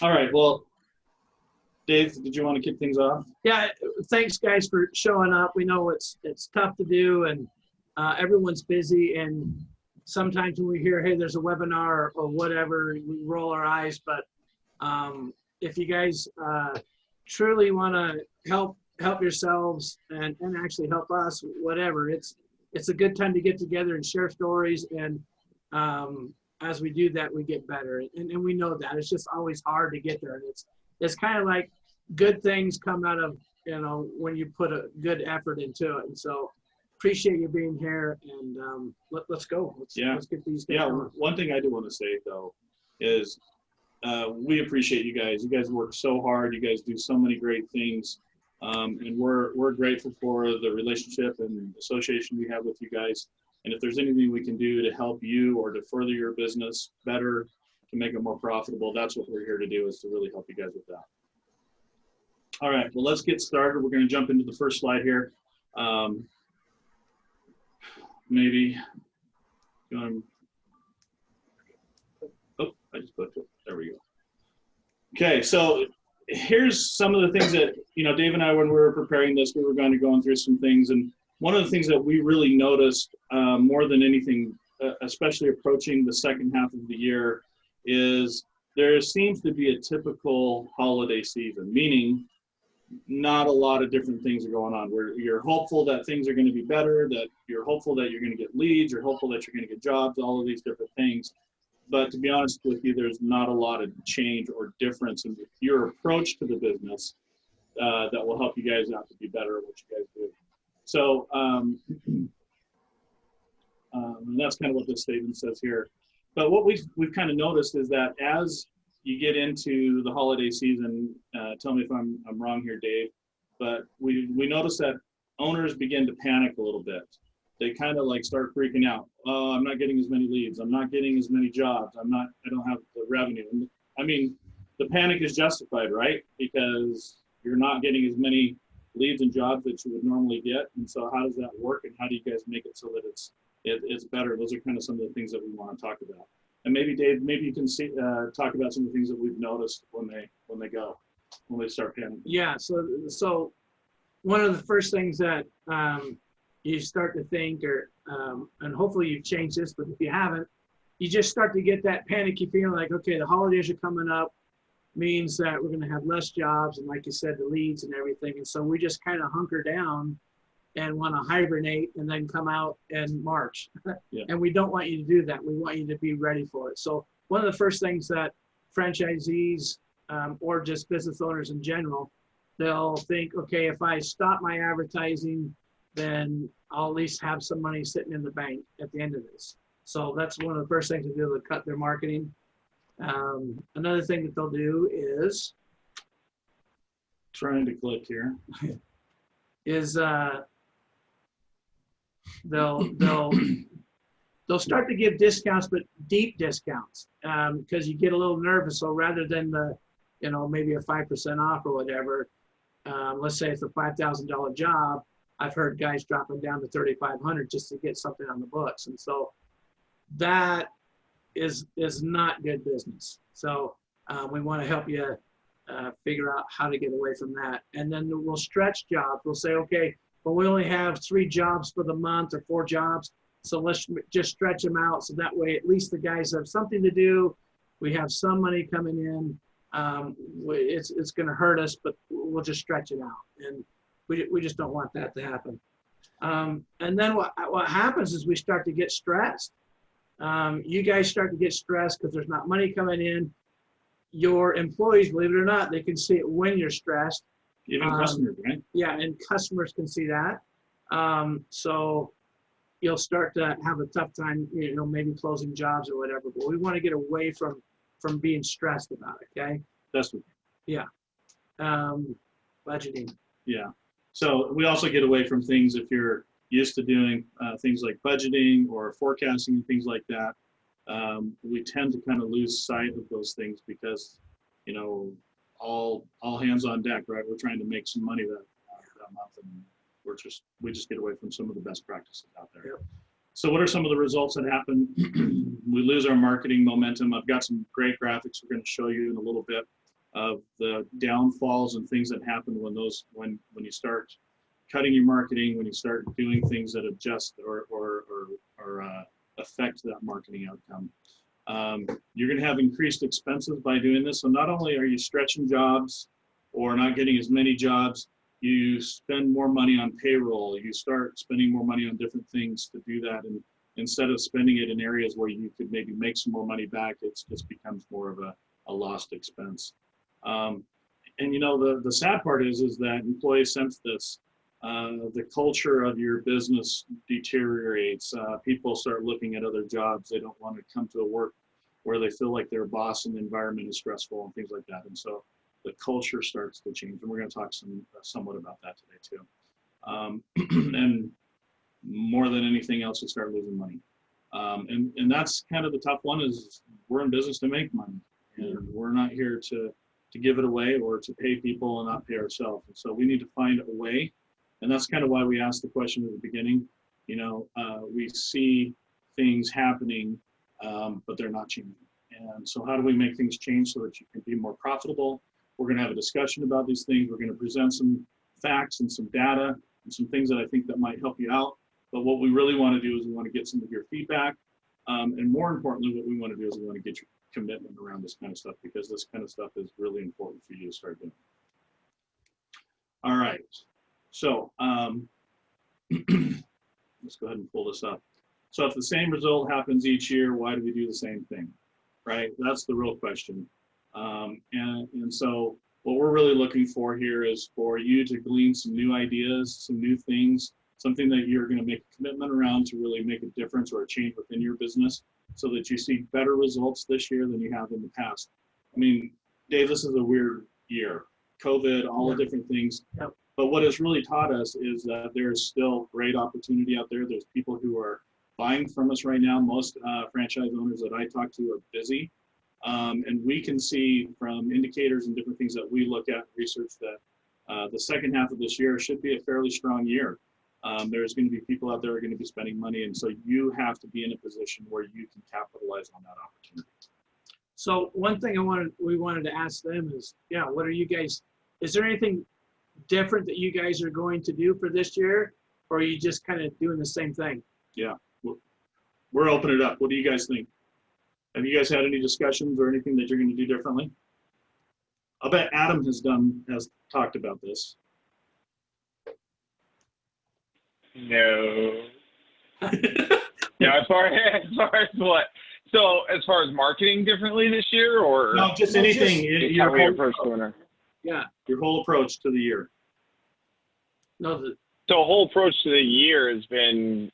All right. Well, Dave, did you want to kick things off? Yeah, thanks guys for showing up. We know it's tough to do, and everyone's busy. And sometimes when we hear, hey, there's a webinar or whatever, we roll our eyes. But if you guys truly want to help yourselves and actually help us, whatever, it's a good time to get together and share stories. And as we do that, we get better. And we know that it's just always hard to get there. And it's kind of like good things come out of, when you put a good effort into it. And so appreciate you being here, and let's go. Let's get these guys going. One thing I do want to say though is we appreciate you guys. You guys work so hard. You guys do so many great things. And we're grateful for the relationship and association we have with you guys. And if there's anything we can do to help you or to further your business better, to make it more profitable, that's what we're here to do, is to really help you guys with that. All right, well, let's get started. We're going to jump into the first slide here. Maybe, I just put it. There we go. Okay, so here's some of the things that, Dave and I, when we were preparing this, we were going through some things. And one of the things that we really noticed more than anything, especially approaching the second half of the year, is there seems to be a typical holiday season, meaning not a lot of different things are going on, where you're hopeful that things are going to be better, that you're hopeful that you're going to get leads, you're hopeful that you're going to get jobs, all of these different things. But to be honest with you, there's not a lot of change or difference in your approach to the business that will help you guys out to be better at what you guys do. So and that's kind of what this statement says here. But what we've kind of noticed is that as you get into the holiday season, tell me if I'm wrong here, Dave, but we notice that owners begin to panic a little bit. They kind of like start freaking out. Oh, I'm not getting as many leads. I'm not getting as many jobs. I don't have the revenue. And I mean, the panic is justified, right? Because you're not getting as many leads and jobs that you would normally get. And so how does that work? And how do you guys make it so that it's better? Those are kind of some of the things that we want to talk about. And maybe Dave, maybe you can talk about some of the things that we've noticed when they start panicking. Yeah. So one of the first things that you start to think, or and hopefully you've changed this, but if you haven't, you just start to get that panicky feeling like, okay, the holidays are coming up, means that we're going to have less jobs, and like you said, the leads and everything. And so we just kind of hunker down and want to hibernate and then come out in March. Yeah. And we don't want you to do that. We want you to be ready for it. So one of the first things that franchisees or just business owners in general, they'll think, okay, if I stop my advertising, then I'll at least have some money sitting in the bank at the end of this. So that's one of the first things to do, to cut their marketing. Another thing that they'll do is, trying to click here, is they'll start to give discounts, but deep discounts, because you get a little nervous. So rather than maybe a 5% off or whatever, let's say it's a $5,000 job, I've heard guys dropping down to $3,500 just to get something on the books. And so that is not good business. So we want to help you figure out how to get away from that. And then we'll stretch jobs. We'll say, okay, well, we only have 3 jobs for the month or 4 jobs. So let's just stretch them out. So that way, at least the guys have something to do. We have some money coming in. It's going to hurt us, but we'll just stretch it out. And we just don't want that to happen. And then what happens is we start to get stressed. You guys start to get stressed because there's not money coming in. Your employees, believe it or not, they can see it when you're stressed. Even customers, right? Yeah, and customers can see that. So you'll start to have a tough time, maybe closing jobs or whatever. But we want to get away from being stressed about it. Okay. That's what. Yeah. Budgeting. Yeah. So we also get away from things if you're used to doing things like budgeting or forecasting and things like that. We tend to kind of lose sight of those things because, all hands on deck, right? We're trying to make some money that month, and we just get away from some of the best practices out there. Yep. So what are some of the results that happen? We lose our marketing momentum. I've got some great graphics we're going to show you in a little bit. of the downfalls and things that happen when when you start cutting your marketing, when you start doing things that adjust or affect that marketing outcome. You're going to have increased expenses by doing this. So not only are you stretching jobs or not getting as many jobs, you spend more money on payroll. You start spending more money on different things to do that. And instead of spending it in areas where you could maybe make some more money back, it just becomes more of a lost expense. And you know, the sad part is that employees sense this. The culture of your business deteriorates. People start looking at other jobs. They don't want to come to a work where they feel like they're a boss and the environment is stressful and things like that. And so the culture starts to change. And we're going to talk somewhat about that today too. And more than anything else, you start losing money. And that's kind of the tough one, is we're in business to make money. And we're not here to give it away or to pay people and not pay ourselves. And so we need to find a way. And that's kind of why we asked the question at the beginning. You know, we see things happening, but they're not changing. And so how do we make things change so that you can be more profitable? We're going to have a discussion about these things. We're going to present some facts and some data and some things that I think that might help you out. But what we really want to do is we want to get some of your feedback. And more importantly, what we want to do is we want to get your commitment around this kind of stuff, because this kind of stuff is really important for you to start doing. All right. So let's go ahead and pull this up. So if the same result happens each year, why do we do the same thing, right? That's the real question. And so what we're really looking for here is for you to glean some new ideas, some new things, something that you're going to make a commitment around to really make a difference or a change within your business, so that you see better results this year than you have in the past. I mean, Dave, this is a weird year. COVID, all the different things. Yep. But what it's really taught us is that there's still great opportunity out there. There's people who are buying from us right now. Most franchise owners that I talk to are busy. And we can see from indicators and different things that we look at, research, that the second half of this year should be a fairly strong year. There's going to be people out there who are going to be spending money. And so you have to be in a position where you can capitalize on that opportunity. So one thing we wanted to ask them is, yeah, what are you guys, is there anything different that you guys are going to do for this year, or are you just kind of doing the same thing? Yeah, we're opening it up. What do you guys think? Have you guys had any discussions or anything that you're going to do differently? I'll bet Adam has talked about this. No. No, as far as what? So as far as marketing differently this year, or no, just anything. Your whole Yeah. Your whole approach to the year. No. So whole approach to the year has been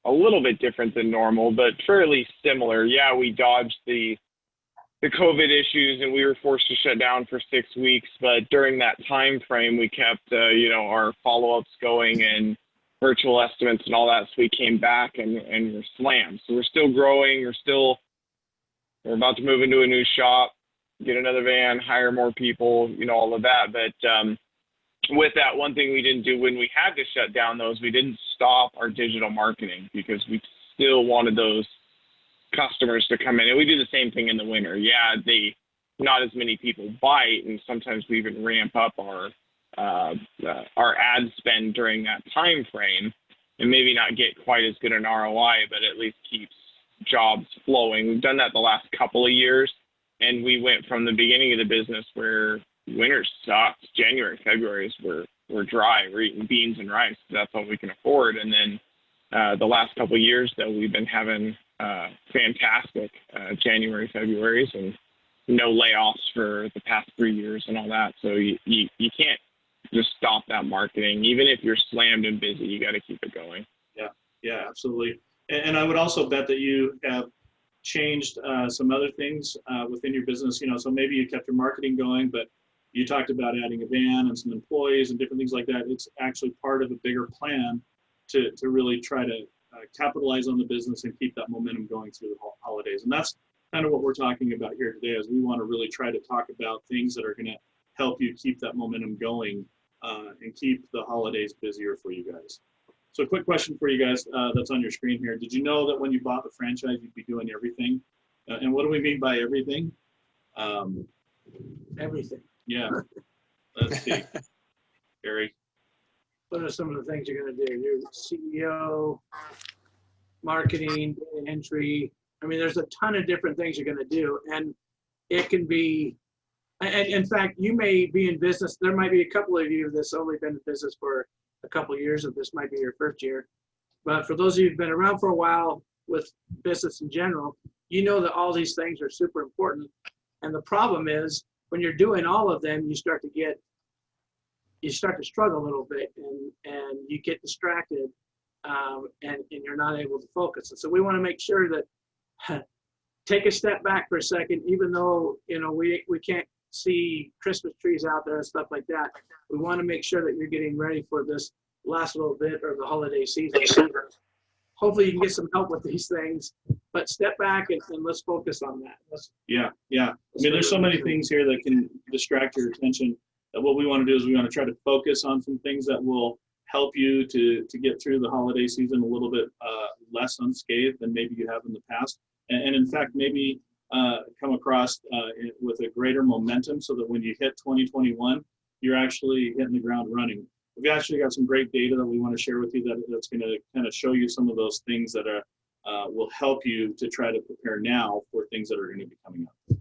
a little bit different than normal, but fairly similar. Yeah, we dodged the COVID issues and we were forced to shut down for 6 weeks. But during that time frame, we kept our follow-ups going and virtual estimates and all that. So we came back and we're slammed. So we're still growing. We're about to move into a new shop, get another van, hire more people, all of that. But with that, one thing we didn't do when we had to shut down those, we didn't stop our digital marketing, because we still wanted those customers to come in. And we do the same thing in the winter. Yeah, not as many people bite, and sometimes we even ramp up our ad spend during that time frame, and maybe not get quite as good an ROI, but at least keeps jobs flowing. We've done that the last couple of years, and we went from the beginning of the business where winter sucks. January, February we're dry. We're eating beans and rice. That's all we can afford. And then the last couple of years, though, we've been having fantastic January, Februarys, and no layoffs for the past 3 years and all that. So you can't just stop that marketing. Even if you're slammed and busy, you got to keep it going. Yeah, absolutely. And I would also bet that you have changed some other things within your business. So maybe you kept your marketing going, but you talked about adding a van and some employees and different things like that. It's actually part of a bigger plan to really try to capitalize on the business and keep that momentum going through the holidays. And that's kind of what we're talking about here today, is we want to really try to talk about things that are going to help you keep that momentum going and keep the holidays busier for you guys. So a quick question for you guys that's on your screen here. Did you know that when you bought the franchise, you'd be doing everything? And what do we mean by everything? Everything. Yeah. Let's see. Gary. What are some of the things you're going to do? You're CEO, marketing, data entry. I mean, there's a ton of different things you're going to do. And it can be, and in fact, you may be in business. There might be a couple of you that's only been in business for a couple of years, or this might be your first year. But for those of you who've been around for a while with business in general, you know that all these things are super important. And the problem is when you're doing all of them, you start to struggle a little bit, and you get distracted, and you're not able to focus. And so we want to make sure that take a step back for a second, even though, we can't see Christmas trees out there and stuff like that. We want to make sure that you're getting ready for this last little bit of the holiday season. Hopefully you can get some help with these things, but step back and let's focus on that. Yeah. I mean, there's so many things here that can distract your attention. That what we want to do is we want to try to focus on some things that will help you to get through the holiday season a little bit less unscathed than maybe you have in the past. And in fact, maybe come across with a greater momentum so that when you hit 2021, you're actually hitting the ground running. We've actually got some great data that we want to share with you that's going to kind of show you some of those things that will help you to try to prepare now for things that are going to be coming up.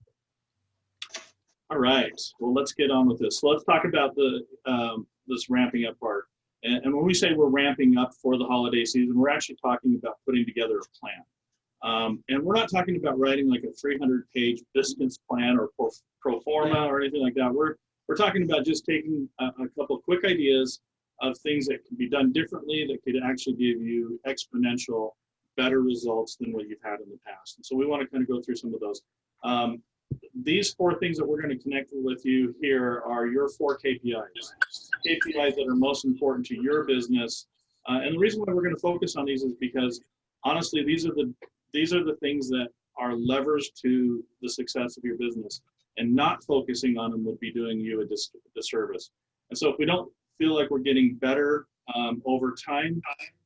All right, well, let's get on with this. So let's talk about this ramping up part. And when we say we're ramping up for the holiday season, we're actually talking about putting together a plan. And we're not talking about writing like a 300-page business plan or pro forma or anything like that. We're talking about just taking a couple of quick ideas of things that can be done differently that could actually give you exponential better results than what you've had in the past. And so we want to kind of go through some of those. These 4 things that we're going to connect with you here are your 4 KPIs that are most important to your business. And the reason why we're going to focus on these is because honestly, these are the things that are levers to the success of your business, and not focusing on them would be doing you a disservice. And so if we don't feel like we're getting better over time,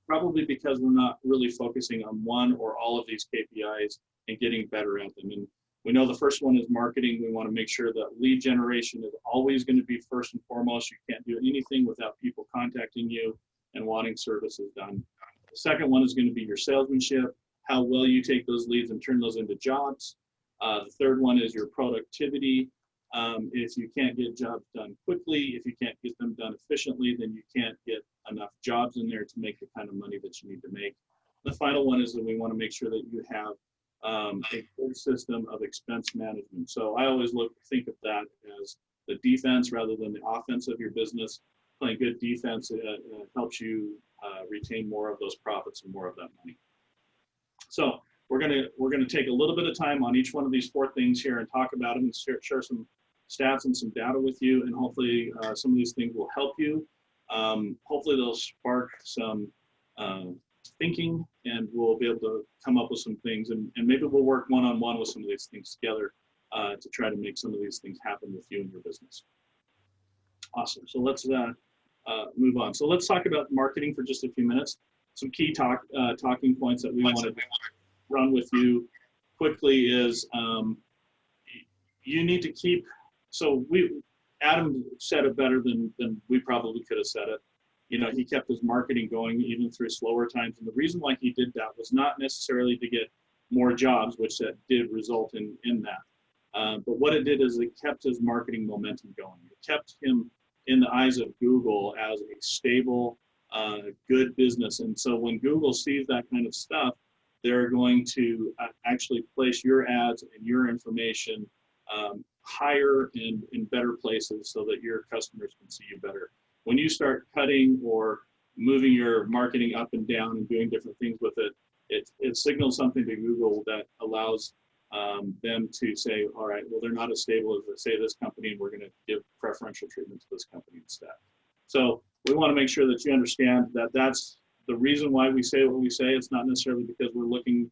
probably because we're not really focusing on one or all of these KPIs and getting better at them. And we know the first one is marketing. We want to make sure that lead generation is always going to be first and foremost. You can't do anything without people contacting you and wanting services done. The second one is going to be your salesmanship, how well you take those leads and turn those into jobs. The third one is your productivity. If you can't get jobs done quickly, if you can't get them done efficiently, then you can't get enough jobs in there to make the kind of money that you need to make. The final one is that we want to make sure that you have a good system of expense management. So I always think of that as the defense rather than the offense of your business. Playing good defense helps you retain more of those profits and more of that money. So we're gonna take a little bit of time on each one of these 4 things here and talk about them and share some stats and some data with you, and hopefully some of these things will help you. Hopefully they'll spark some thinking, and we'll be able to come up with some things, and maybe we'll work one-on-one with some of these things together to try to make some of these things happen with you and your business. Awesome. So let's move on. So let's talk about marketing for just a few minutes. Some key talking points that we want to run with you quickly is you need to keep, Adam said it better than we probably could have said it. He kept his marketing going even through slower times. And the reason why he did that was not necessarily to get more jobs, which that did result in that. But what it did is it kept his marketing momentum going. It kept him in the eyes of Google as a stable, good business. And so when Google sees that kind of stuff, they're going to actually place your ads and your information higher and in better places so that your customers can see you better. When you start cutting or moving your marketing up and down and doing different things with it, it signals something to Google that allows them to say, all right, well, they're not as stable as, say, this company, and we're going to give preferential treatment to this company instead. So we want to make sure that you understand that that's the reason why we say what we say. It's not necessarily because we're looking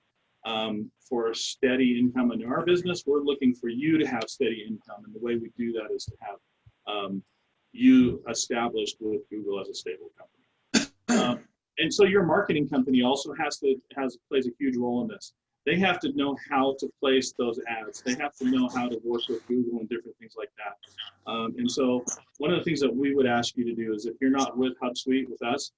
for a steady income in our business. We're looking for you to have steady income, and the way we do that is to have you established with Google as a stable company. And so your marketing company also plays a huge role in this. they have to know how to place those ads. They have to know how to work with Google and different things like that. And so one of the things that we would ask you to do is, if you're not with Hubsuite with us,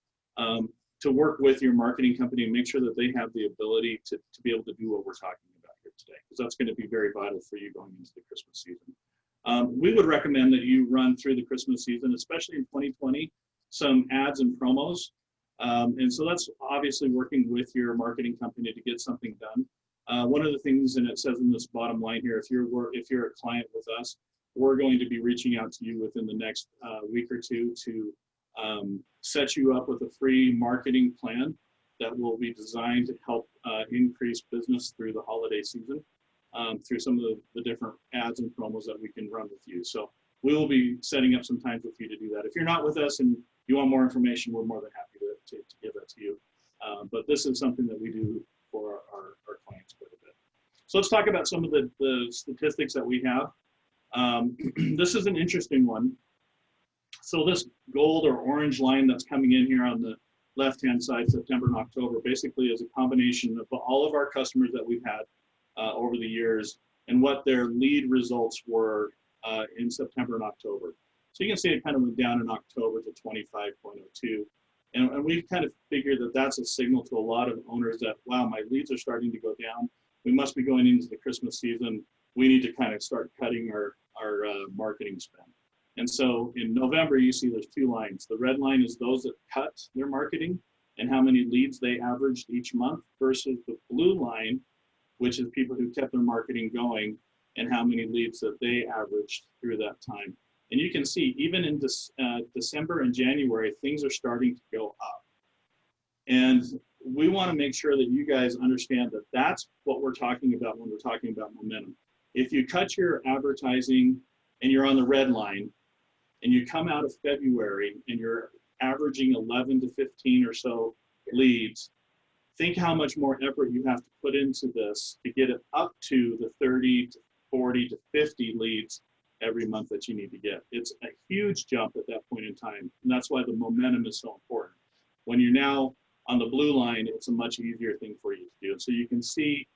to work with your marketing company and make sure that they have the ability to be able to do what we're talking about here today, because that's going to be very vital for you going into the Christmas season. We would recommend that you run through the Christmas season, especially in 2020, some ads and promos. And so that's obviously working with your marketing company to get something done. One of the things, and it says in this bottom line here, if you're a client with us, we're going to be reaching out to you within the next week or two to set you up with a free marketing plan that will be designed to help increase business through the holiday season, through some of the different ads and promos that we can run with you. So we will be setting up some times with you to do that. If you're not with us and you want more information, we're more than happy to give that to you. But this is something that we do for our clients quite a bit. So let's talk about some of the statistics that we have. This is an interesting one. So this gold or orange line that's coming in here on the left-hand side, September and October, basically is a combination of all of our customers that we've had over the years and what their lead results were in September and October. So you can see it kind of went down in October to 25.02. And we've kind of figured that that's a signal to a lot of owners that, wow, my leads are starting to go down. We must be going into the Christmas season. We need to kind of start cutting our marketing spend. And so in November, you see there's two lines. The red line is those that cut their marketing and how many leads they averaged each month, versus the blue line, which is people who kept their marketing going and how many leads that they averaged through that time. And you can see even in December and January, things are starting to go up. And we want to make sure that you guys understand that that's what we're talking about when we're talking about momentum. If you cut your advertising and you're on the red line, and you come out of February and you're averaging 11 to 15 or so leads, think how much more effort you have to put into this to get it up to the 30 to 40 to 50 leads every month that you need to get. It's a huge jump at that point in time. And that's why the momentum is so important. When you're now on the blue line, it's a much easier thing for you to do. And so you can see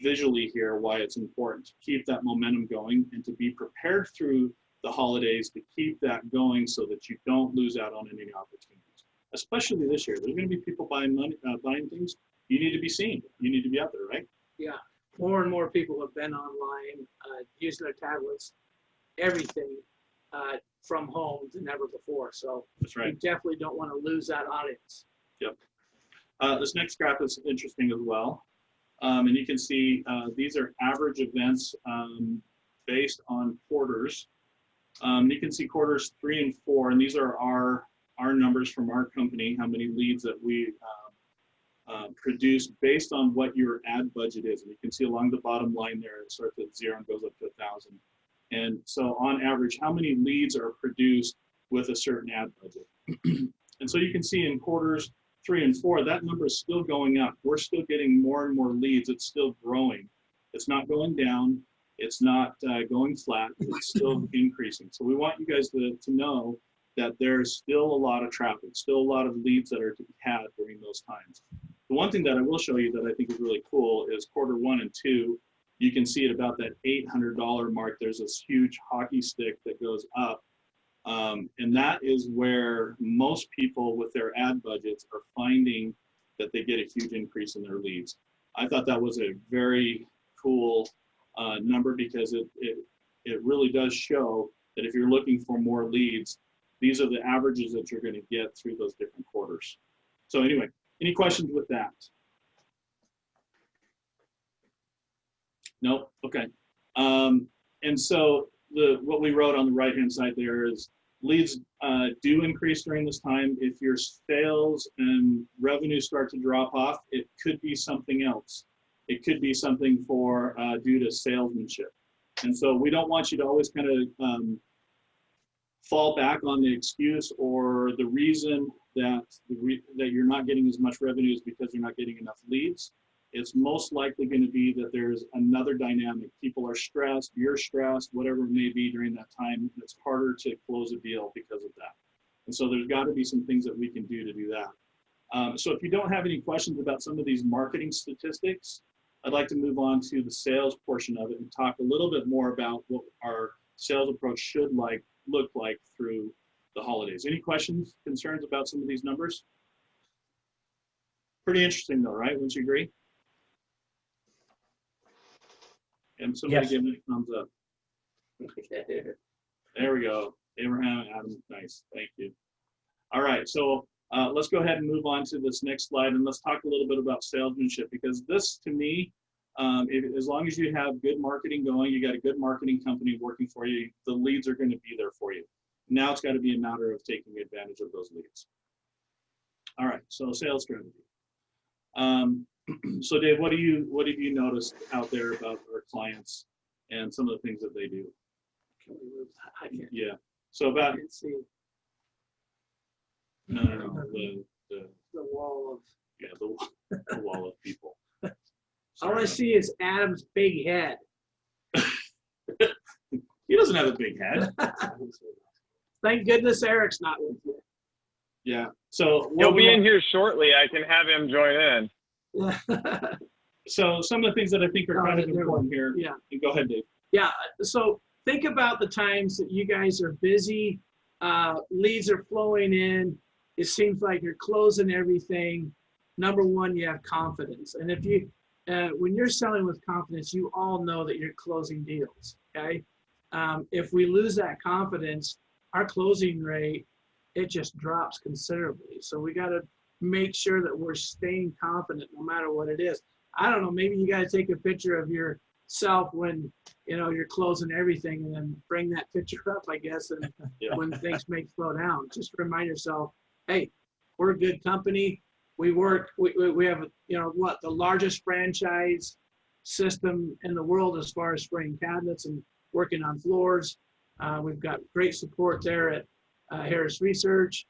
visually here why it's important to keep that momentum going and to be prepared through the holidays to keep that going so that you don't lose out on any opportunities. Especially this year, there's going to be people buying things. You need to be seen. You need to be out there, right? Yeah, more and more people have been online, using their tablets, everything from home than ever before. So that's right. You definitely don't want to lose that audience. Yep. This next graph is interesting as well. And you can see these are average events based on quarters. You can see quarters 3 and 4, and these are our numbers from our company, how many leads that we produce based on what your ad budget is. And you can see along the bottom line there, it starts at 0 and goes up to 1,000. And so on average, how many leads are produced with a certain ad budget? And so you can see in quarters 3 and 4, that number is still going up. We're still getting more and more leads. It's still growing. It's not going down. It's not going flat. It's still increasing. So we want you guys to know that there's still a lot of traffic, still a lot of leads that are to be had during those times. The one thing that I will show you that I think is really cool is quarter 1 and 2. You can see at about that $800 mark, there's this huge hockey stick that goes up. And that is where most people with their ad budgets are finding that they get a huge increase in their leads. I thought that was a very cool number, because it really does show that if you're looking for more leads, these are the averages that you're going to get through those different quarters. So anyway, any questions with that? Nope. Okay. And so what we wrote on the right-hand side there is leads do increase during this time. If your sales and revenue start to drop off, it could be something else. It could be something for due to salesmanship. And so we don't want you to always kind of fall back on the excuse or the reason that you're not getting as much revenue is because you're not getting enough leads. It's most likely going to be that there's another dynamic. People are stressed, you're stressed, whatever it may be during that time. It's harder to close a deal because of that. And so there's got to be some things that we can do to do that. So if you don't have any questions about some of these marketing statistics, I'd like to move on to the sales portion of it and talk a little bit more about what our sales approach should look like through the holidays. Any questions, concerns about some of these numbers? Pretty interesting though, right? Wouldn't you agree? And somebody Yes. give me a thumbs up. There we go. Abraham, Adam, nice. Thank you. All right, so let's go ahead and move on to this next slide, and let's talk a little bit about salesmanship, because this, to me, as long as you have good marketing going, you got a good marketing company working for you, the leads are going to be there for you. Now it's got to be a matter of taking advantage of those leads. All right, so sales strategy. So Dave, what have you noticed out there about our clients and some of the things that they do? Can we move that? I can't, Yeah. So I about can't see no, the wall the wall of people. of. Sorry All I about see is Adam's big head. that. He doesn't have a big head. Thank goodness Eric's not with you. Yeah. So He'll be in here shortly. I can have him join in. So some of the things that I think are kind of important here. Yeah. Go ahead, Dave. Yeah. So think about the times that you guys are busy, leads are flowing in. It seems like you're closing everything. Number one, you have confidence. And if you, when you're selling with confidence, you all know that you're closing deals. Okay. If we lose that confidence, our closing rate, it just drops considerably. So we got to make sure that we're staying confident no matter what it is. I don't know, maybe you guys take a picture of yourself when, you know, you're closing everything and then bring that picture up, I guess, and Yeah. when things may slow down, just remind yourself, hey, we're a good company. We work, we have, you know, what, the largest franchise system in the world as far as spraying cabinets and working on floors. We've got great support there at Harris Research.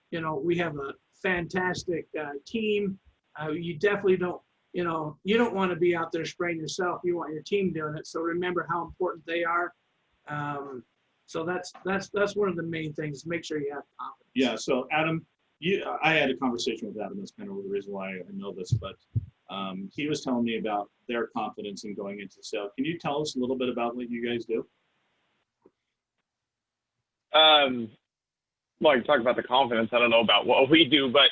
You know, we have a fantastic team. You definitely don't, you know, you don't want to be out there spraying yourself. You want your team doing it. So remember how important they are. So that's one of the main things. Make sure you have confidence. Yeah. So Adam, I had a conversation with Adam. That's kind of the reason why I know this, but he was telling me about their confidence in going into sale. Can you tell us a little bit about what you guys do? Well, I can talk about the confidence. I don't know about what we do, but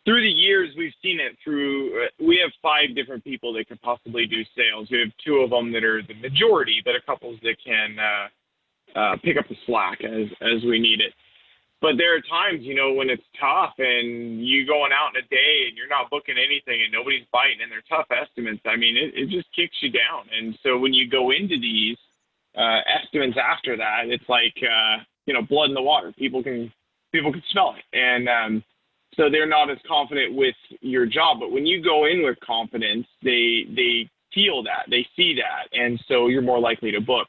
through the years, we've seen it through, we have 5 different people that could possibly do sales. We have 2 of them that are the majority, but a couple that can pick up the slack as we need it. But there are times, you know, when it's tough and you going out in a day and you're not booking anything and nobody's biting and they're tough estimates. I mean, it just kicks you down. And so when you go into these estimates after that, it's like, you know, blood in the water. People can smell it. And so they're not as confident with your job. But when you go in with confidence, they feel that, they see that. And so you're more likely to book.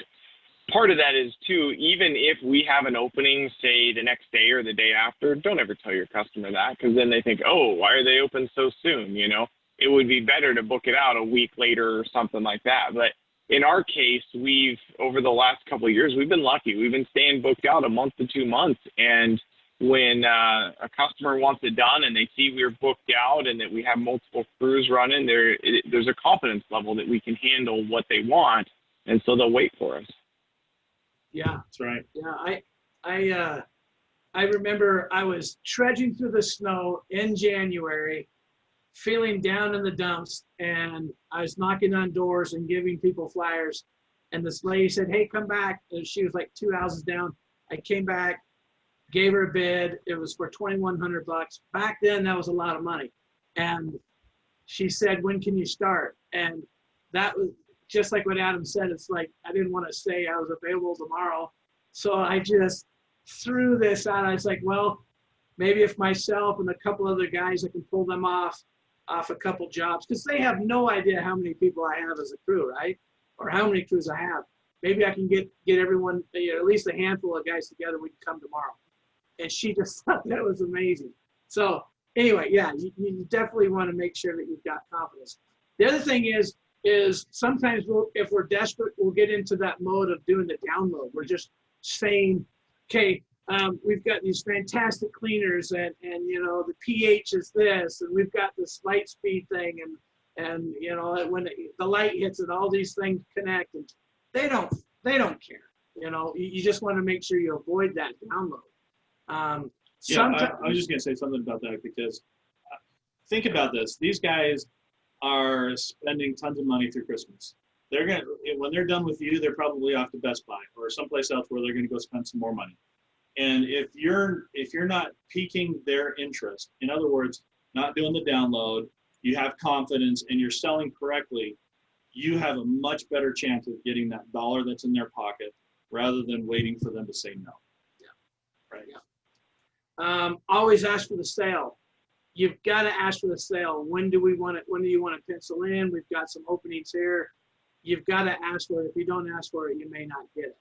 Part of that is too, even if we have an opening, say the next day or the day after, don't ever tell your customer that, because then they think, oh, why are they open so soon? You know, it would be better to book it out a week later or something like that. But in our case, we've, over the last couple of years, we've been lucky. We've been staying booked out a month to 2 months. And when a customer wants it done and they see we're booked out and that we have multiple crews running, there's a confidence level that we can handle what they want. And so they'll wait for us. Yeah. That's right. Yeah, I remember I was trudging through the snow in January, feeling down in the dumps, and I was knocking on doors and giving people flyers. And this lady said, hey, come back. And she was like 2 houses down. I came back, gave her a bid. It was for $2,100. Back then, that was a lot of money. And she said, when can you start? And that was just like what Adam said. It's like, I didn't want to say I was available tomorrow. So I just threw this out. I was like, well, maybe if myself and a couple other guys, I can pull them off a couple jobs, because they have no idea how many people I have as a crew, right? Or how many crews I have. Maybe I can get everyone, you know, at least a handful of guys together. We can come tomorrow. And she just thought that was amazing. So anyway, yeah, you definitely want to make sure that you've got confidence. The other thing is sometimes if we're desperate, we'll get into that mode of doing the download. We're just saying, okay, we've got these fantastic cleaners and you know, the pH is this, and we've got this light speed thing, and And you know, when the light hits it, all these things connect, and they don't care. You know, you just want to make sure you avoid that download. Yeah, I was just gonna say something about that because think about this. These guys are spending tons of money through Christmas. They're gonna, when they're done with you, they're probably off to Best Buy or someplace else where they're gonna go spend some more money. And if you're not piquing their interest, in other words, not doing the download, you have confidence and you're selling correctly, you have a much better chance of getting that dollar that's in their pocket rather than waiting for them to say no. Yeah. Right. Yeah. Always ask for the sale. You've got to ask for the sale. When do you want to pencil in? We've got some openings here. You've got to ask for it. If you don't ask for it, you may not get it.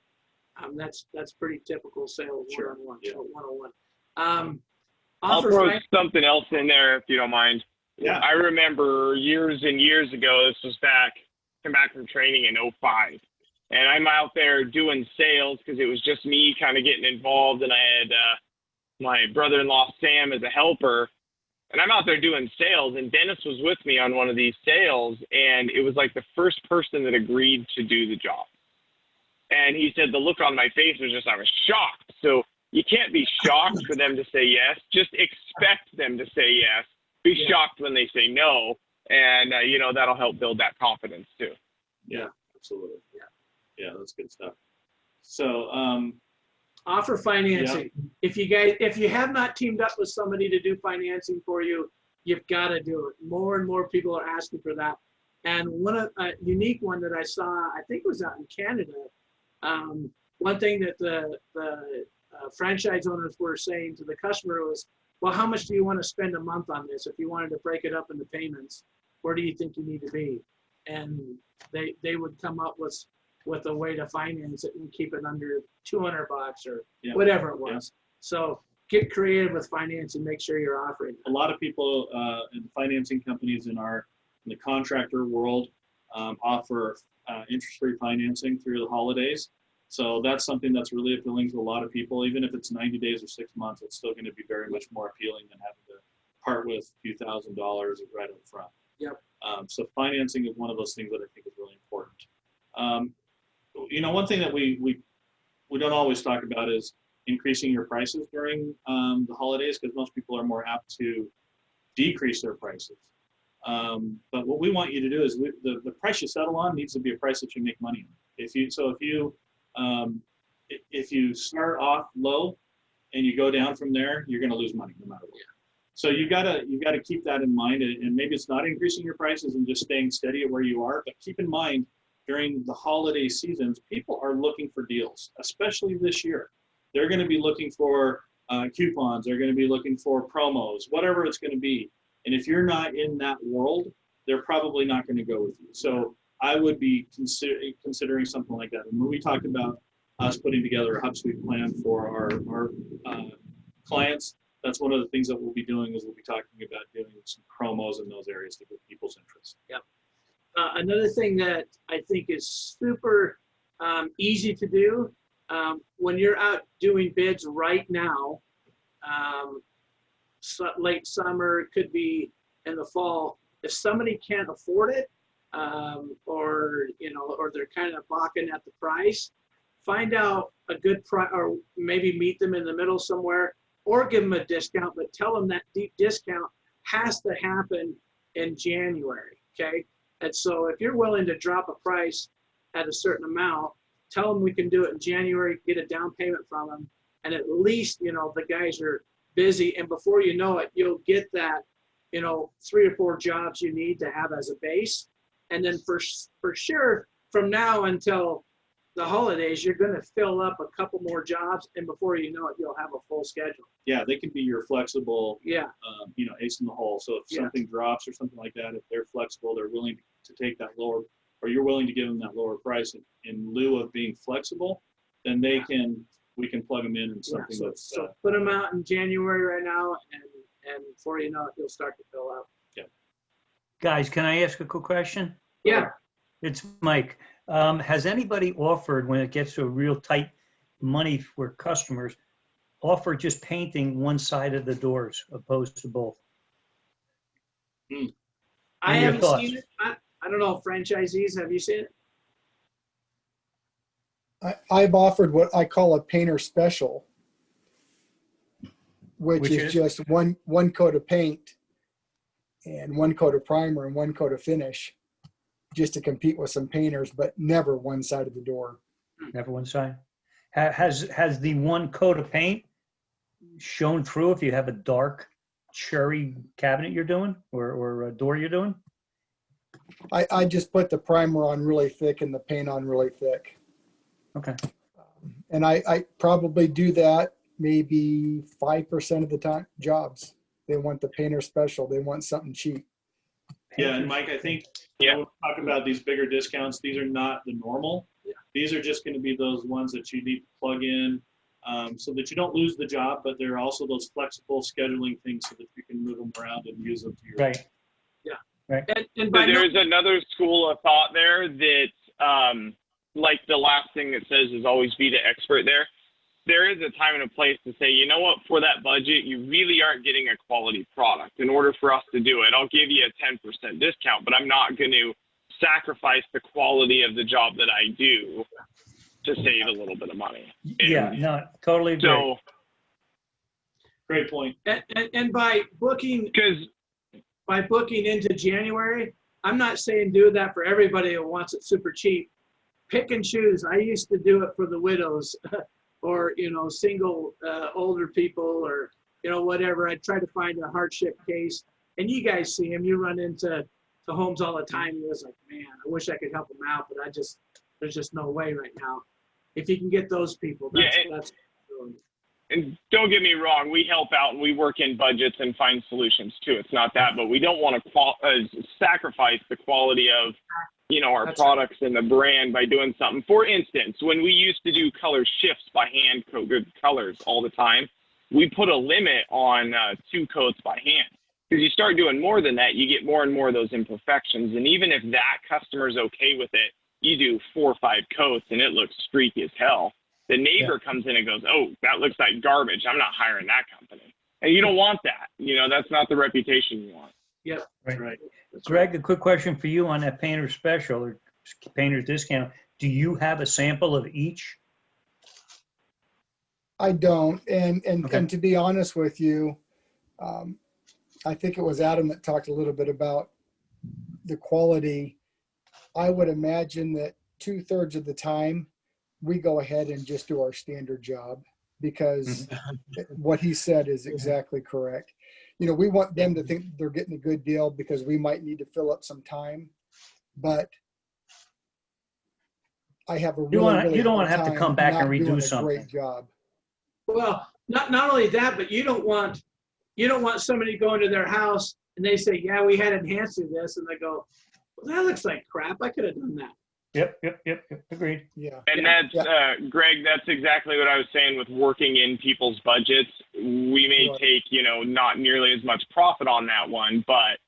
That's pretty typical sales one-on-one. Yeah. So 101. I'll throw something else in there if you don't mind. Yeah. I remember years and years ago, this was came back from training in '05. And I'm out there doing sales because it was just me kind of getting involved. And I had my brother-in-law, Sam, as a helper. And I'm out there doing sales. And Dennis was with me on one of these sales. And it was like the first person that agreed to do the job. And he said the look on my face was just, I was shocked. So you can't be shocked for them to say yes. Just expect them to say yes. Be shocked when they say no. And, you know, that'll help build that confidence too. Yeah, absolutely. Yeah, that's good stuff. So, offer financing. Yeah. If you have not teamed up with somebody to do financing for you, you've got to do it. More and more people are asking for that. And a unique one that I saw, I think it was out in Canada. One thing that the franchise owners were saying to the customer was, well, how much do you want to spend a month on this? If you wanted to break it up into payments, where do you think you need to be? And they would come up with a way to finance it and keep it under $200 or whatever it was. So get creative with financing, make sure you're offering that. A lot of people in financing companies in the contractor world offer interest-free financing through the holidays. So that's something that's really appealing to a lot of people. Even if it's 90 days or 6 months, it's still going to be very much more appealing than having to part with a few $1,000s right up front. Yep. So financing is one of those things that I think is really important. You know, one thing that we don't always talk about is increasing your prices during the holidays, because most people are more apt to decrease their prices. But what we want you to do is the price you settle on needs to be a price that you make money on. If you start off low and you go down from there, you're going to lose money no matter what. So you gotta keep that in mind, and maybe it's not increasing your prices and just staying steady at where you are, but keep in mind during the holiday seasons, people are looking for deals, especially this year. They're going to be looking for coupons. They're going to be looking for promos, whatever it's going to be. And if you're not in that world, they're probably not going to go with you. So I would be considering something like that. And when we talked about us putting together a Hubsuite plan for our clients, that's one of the things that we'll be doing is we'll be talking about doing some promos in those areas to get people's interest. Yep. Another thing that I think is super easy to do when you're out doing bids right now, late summer, it could be in the fall. If somebody can't afford it, or they're kind of balking at the price, find out a good price, or maybe meet them in the middle somewhere, or give them a discount, but tell them that deep discount has to happen in January. Okay. And so if you're willing to drop a price at a certain amount, tell them we can do it in January, get a down payment from them. And at least, the guys are busy. And before you know it, you'll get that, 3 or 4 jobs you need to have as a base. And then for sure, from now until the holidays, you're going to fill up a couple more jobs. And before you know it, you'll have a full schedule. Yeah, they can be your flexible, ace in the hole. So if something drops or something like that, if they're flexible, they're willing to take that lower, or you're willing to give them that lower price in lieu of being flexible, then we can plug them in something that's. So put them out in January right now, and before you know it, you'll start to fill up. Yeah. Guys, can I ask a quick question? Yeah. It's Mike. Has anybody offered, when it gets to a real tight money for customers, offer just painting one side of the doors opposed to both? I Any of your haven't thoughts? seen it. I don't know, franchisees, have you seen it? I've offered what I call a painter special, which Which is is? just one coat of paint and one coat of primer and one coat of finish, just to compete with some painters, but never one side of the door. Never one side. Has the one coat of paint shown through if you have a dark cherry cabinet you're doing or a door you're doing? I just put the primer on really thick and the paint on really thick. Okay. And I probably do that maybe 5% of the time jobs. They want the painter special. They want something cheap. Yeah, and Mike, I think Yeah. when we talk about these bigger discounts, these are not the normal. Yeah. These are just going to be those ones that you need to plug in so that you don't lose the job, but they're also those flexible scheduling things so that you can move them around and use them to your Right. And So by no, there's another school of thought there that, like the last thing it says is always be the expert there. There is a time and a place to say, you know what, for that budget, you really aren't getting a quality product. In order for us to do it, I'll give you a 10% discount, but I'm not going to sacrifice the quality of the job that I do to save a little bit of money. Yeah, no, totally agree. So, Great point. and by booking because into January, I'm not saying do that for everybody who wants it super cheap. Pick and choose. I used to do it for the widows or, single older people or, whatever. I try to find a hardship case. And you guys see them. You run into homes all the time. You're just like, man, I wish I could help them out, but there's just no way right now. If you can get those people, that's and don't get me wrong, we help out and we work in budgets and find solutions too. It's not that, but we don't want to sacrifice the quality of, our That's products and the brand by doing something. For instance, when we used to do color shifts by hand, coded colors all the time, we put a limit on 2 coats by hand. Because you start doing more than that, you get more and more of those imperfections. And even if that customer's okay with it, you do 4 or 5 coats and it looks streaky as hell. The neighbor comes in and goes, oh, that looks like garbage. I'm not hiring that company. And you don't want that. That's not the reputation you want. Yep. Right. Greg, a quick question for you on that painter special or painter discount. Do you have a sample of each? I don't. And Okay. to be honest with you, I think it was Adam that talked a little bit about the quality. I would imagine that 2/3 of the time we go ahead and just do our standard job because what he said is exactly correct. We want them to think they're getting a good deal because we might need to fill up some time, but I have a really you don't want to hard have to time come back not and redo doing a something. great job. Well, not only that, but you don't want somebody going to their house and they say, yeah, we had enhanced to this, and they go, well, that looks like crap. I could have done that. Yep. Agreed. Yeah. And that's, Greg, that's exactly what I was saying with working in people's budgets. We may Right. take, not nearly as much profit on that one, but,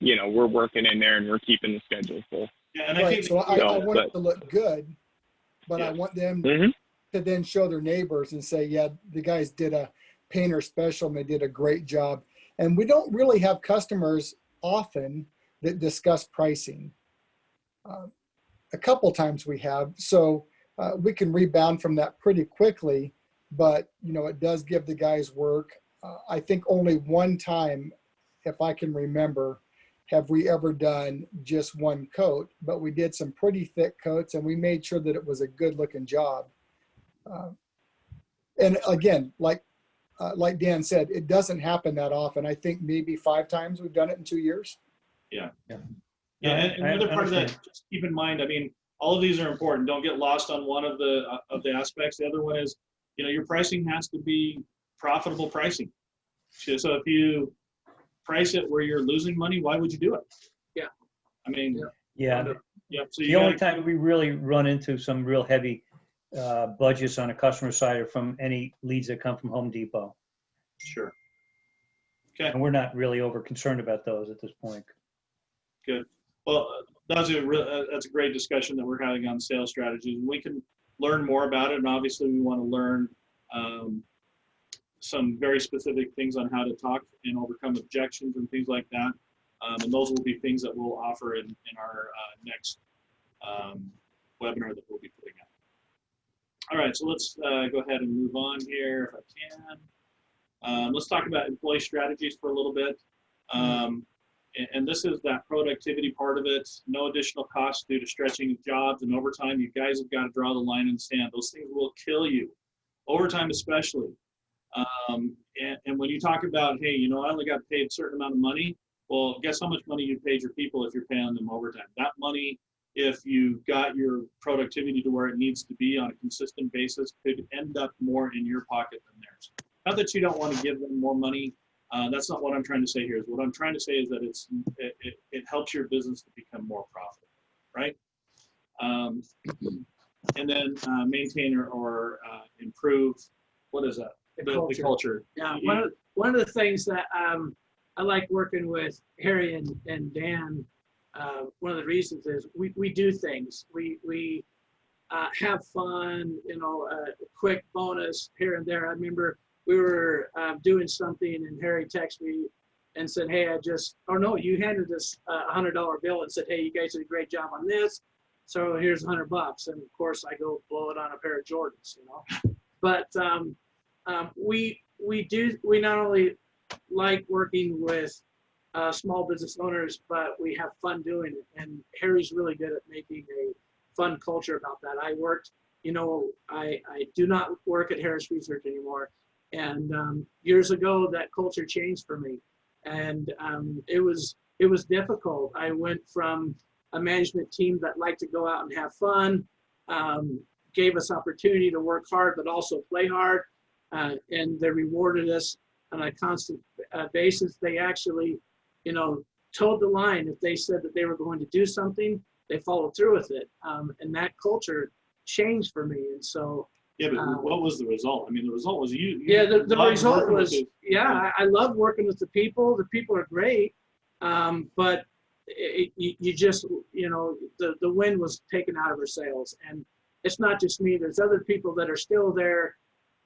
we're working in there and we're keeping the schedule full. Yeah, and I Right. think So I want it to look good, but I want them Mhm. to then show their neighbors and say, yeah, the guys did a painter special and they did a great job. And we don't really have customers often that discuss pricing. A couple times we have, so we can rebound from that pretty quickly, but it does give the guys work. I think only one time, if I can remember, have we ever done just one coat, but we did some pretty thick coats and we made sure that it was a good looking job. And again, like Dan said, it doesn't happen that often. I think maybe 5 times we've done it in 2 years. Yeah, I and the other part of that, understand. just keep in mind, all of these are important. Don't get lost on one of the aspects. The other one is, your pricing has to be profitable pricing. So if you price it where you're losing money, why would you do it? Yeah. Yeah. So The only time we really run into some real heavy budgets on the customer side are from any leads that come from Home Depot. Sure. Okay. And we're not really over concerned about those at this point. Good. Well, that's a great discussion that we're having on sales strategies. We can learn more about it, and obviously we want to learn some very specific things on how to talk and overcome objections and things like that. And those will be things that we'll offer in our next webinar that we'll be putting out. All right, so let's go ahead and move on here if I can. Let's talk about employee strategies for a little bit. And this is that productivity part of it. No additional costs due to stretching of jobs and overtime. You guys have got to draw the line in the sand. Those things will kill you, overtime especially. And when you talk about, hey, you know, I only got paid a certain amount of money. Well, guess how much money you paid your people if you're paying them overtime? That money, if you got your productivity to where it needs to be on a consistent basis, could end up more in your pocket than theirs. Not that you don't want to give them more money. That's not what I'm trying to say here. What I'm trying to say is that it helps your business to become more profitable, right? And then maintain or improve, what is that? The culture. Yeah, one of the things that I like working with Harry and Dan, one of the reasons is we do things. We have fun, you know, a quick bonus here and there. I remember we were doing something and Harry texted me and said, hey, you handed us a $100 bill and said, hey, you guys did a great job on this. So here's $100. And of course I go blow it on a pair of Jordans, you know. But we not only like working with small business owners, but we have fun doing it. And Harry's really good at making a fun culture about that. I do not work at Harris Research anymore. And years ago, that culture changed for me. And it was difficult. I went from a management team that liked to go out and have fun, gave us opportunity to work hard, but also play hard. And they rewarded us on a constant basis. They actually, you know, toed the line. If they said that they were going to do something, they followed through with it. And that culture changed for me. And so. Yeah, but what was the result? I mean, the result was you yeah, the result was, I love working with the people. The people are great. But you just, you know, the wind was taken out of our sails. And it's not just me. There's other people that are still there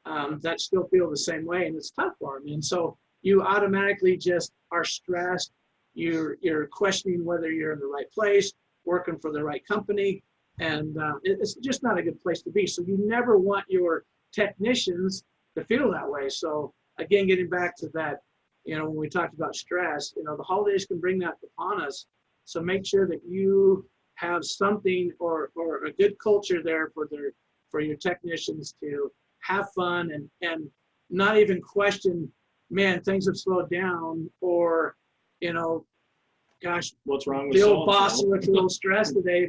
that still feel the same way. And it's tough for them. And so you automatically just are stressed. You're questioning whether you're in the right place, working for the right company. And it's just not a good place to be. So you never want your technicians to feel that way. So again, getting back to that, you know, when we talked about stress, you know, the holidays can bring that upon us. So make sure that you have something or a good culture there for your technicians to have fun and not even question, man, things have slowed down, or, you know, gosh, what's wrong with the old boss looks a little stressed today,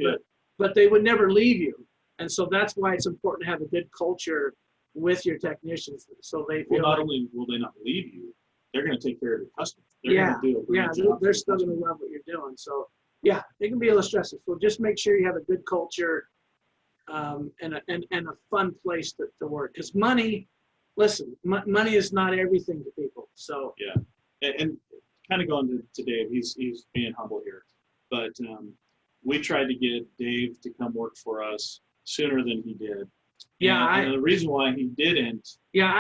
but they would never leave you. And so that's why it's important to have a good culture with your technicians, so they feel not only will they not leave you, they're going to take care of your customers. They're going to do a great job. They're still going to love what you're doing. So yeah, it can be a little stressful. So just make sure you have a good culture and a fun place to work. Because money, listen, money is not everything to people. So yeah, and kind of going to Dave, he's being humble here, but we tried to get Dave to come work for us sooner than he did. Yeah, and the reason why he didn't. Yeah,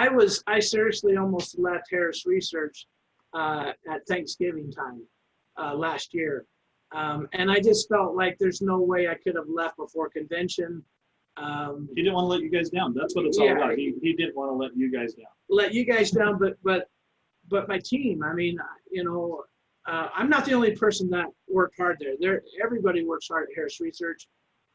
I seriously almost left Harris Research at Thanksgiving time last year. And I just felt like there's no way I could have left before convention. He didn't want to let you guys down. That's what it's all about. He didn't want to let you guys down. Let you guys down, but my team, I mean, you know, I'm not the only person that worked hard there. Everybody works hard at Harris Research,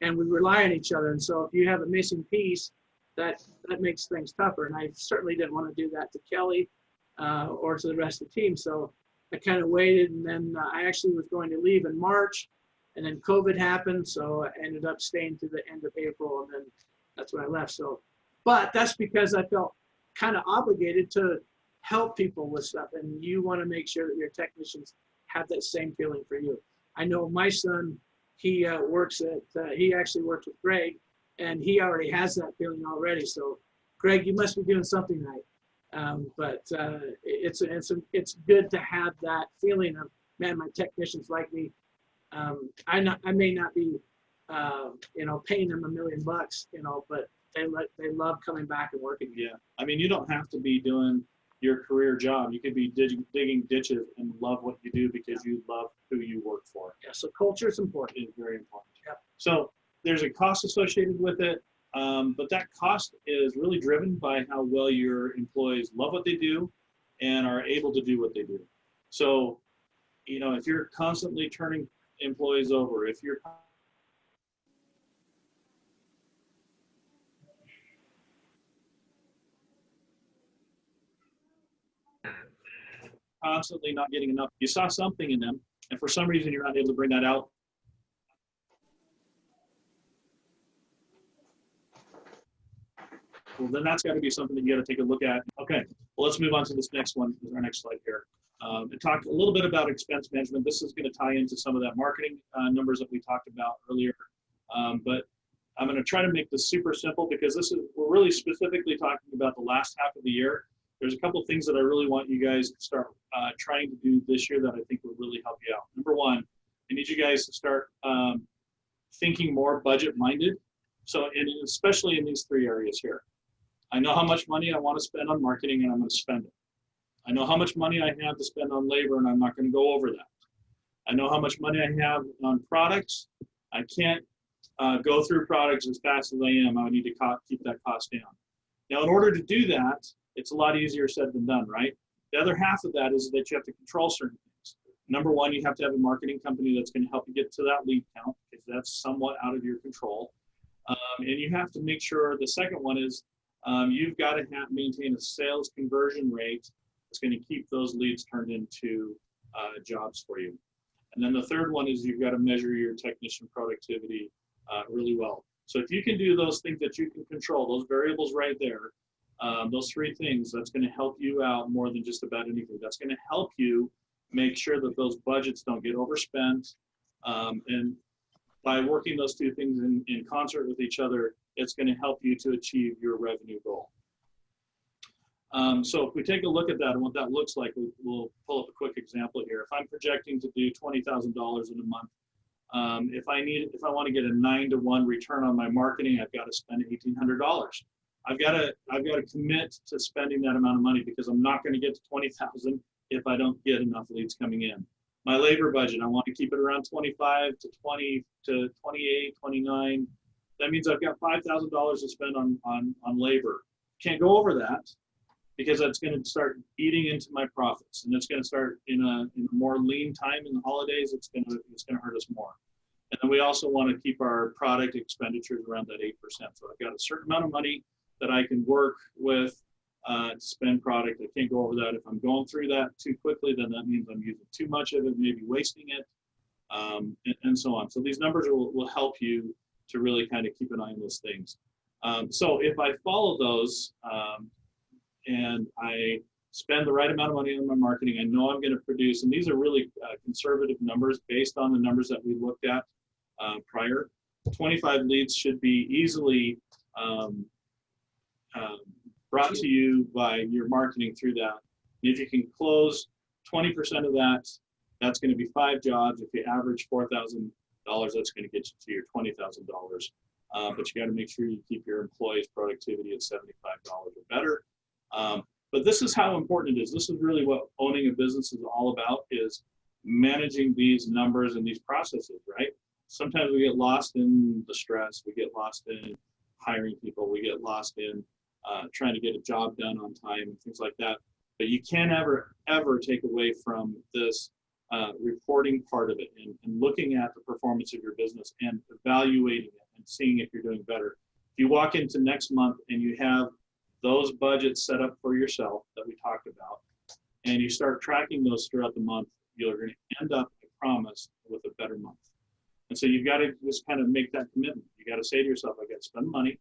and we rely on each other. And so if you have a missing piece, that makes things tougher. And I certainly didn't want to do that to Kelly or to the rest of the team. So I kind of waited, and then I actually was going to leave in March, and then COVID happened. So I ended up staying to the end of April, and then that's when I left. So, but that's because I felt kind of obligated to help people with stuff, and you want to make sure that your technicians have that same feeling for you. I know my son, he he actually works with Greg, and he already has that feeling already. So Greg, you must be doing something right. But it's good to have that feeling of, man, my technicians like me. I may not be you know, paying them $1 million, you know, but they love coming back and working. Yeah, I mean, you don't have to be doing your career job. You could be digging ditches and love what you do because you love who you work for. Yeah, so culture is important. It's very important. Yep. So there's a cost associated with it, but that cost is really driven by how well your employees love what they do and are able to do what they do. So, if you're constantly turning employees over, if you're constantly not getting enough, you saw something in them, and for some reason you're not able to bring that out. Well, then that's got to be something that you got to take a look at. Okay, well, let's move on to this next one, our next slide here. It talked a little bit about expense management. This is going to tie into some of that marketing numbers that we talked about earlier. But I'm going to try to make this super simple because we're really specifically talking about the last half of the year. There's a couple of things that I really want you guys to start trying to do this year that I think will really help you out. Number one, I need you guys to start thinking more budget-minded. So, especially in these three areas here. I know how much money I want to spend on marketing, and I'm going to spend it. I know how much money I have to spend on labor, and I'm not going to go over that. I know how much money I have on products. I can't go through products as fast as I am. I need to keep that cost down. Now, in order to do that, it's a lot easier said than done, right? The other half of that is that you have to control certain things. Number one, you have to have a marketing company that's going to help you get to that lead count, because that's somewhat out of your control. And you have to make sure, the second one is you've got to maintain a sales conversion rate that's going to keep those leads turned into jobs for you. And then the third one is you've got to measure your technician productivity really well. So if you can do those things that you can control, those variables right there, those three things, that's going to help you out more than just about anything. That's going to help you make sure that those budgets don't get overspent. And by working those two things in concert with each other, it's going to help you to achieve your revenue goal. So if we take a look at that and what that looks like, we'll pull up a quick example here. If I'm projecting to do $20,000 in a month, if I want to get a 9-to-1 return on my marketing, I've got to spend $1,800. I've got to commit to spending that amount of money, because I'm not going to get to 20,000 if I don't get enough leads coming in. My labor budget, I want to keep it around 25 to 20 to 28, 29. That means I've got $5,000 to spend on labor. Can't go over that, because that's going to start eating into my profits, and it's going to start in a more lean time in the holidays. It's going to hurt us more. And then we also want to keep our product expenditures around that 8%. So I've got a certain amount of money that I can work with to spend product. I can't go over that. If I'm going through that too quickly, then that means I'm using too much of it, maybe wasting it, and so on. So these numbers will help you to really kind of keep an eye on those things. So if I follow those and I spend the right amount of money on my marketing, I know I'm going to produce, and these are really conservative numbers based on the numbers that we looked at prior. 25 leads should be easily brought to you by your marketing through that. And if you can close 20% of that, that's going to be 5 jobs. If you average $4,000, that's going to get you to your $20,000. But you got to make sure you keep your employees' productivity at $75 or better. But this is how important it is. This is really what owning a business is all about, is managing these numbers and these processes, right? Sometimes we get lost in the stress. We get lost in hiring people. We get lost in trying to get a job done on time and things like that. But you can't ever take away from this reporting part of it and looking at the performance of your business and evaluating it and seeing if you're doing better. If you walk into next month and you have those budgets set up for yourself that we talked about, and you start tracking those throughout the month, you're going to end up, I promise, with a better month. And so you've got to just kind of make that commitment. You got to say to yourself, I got to spend money,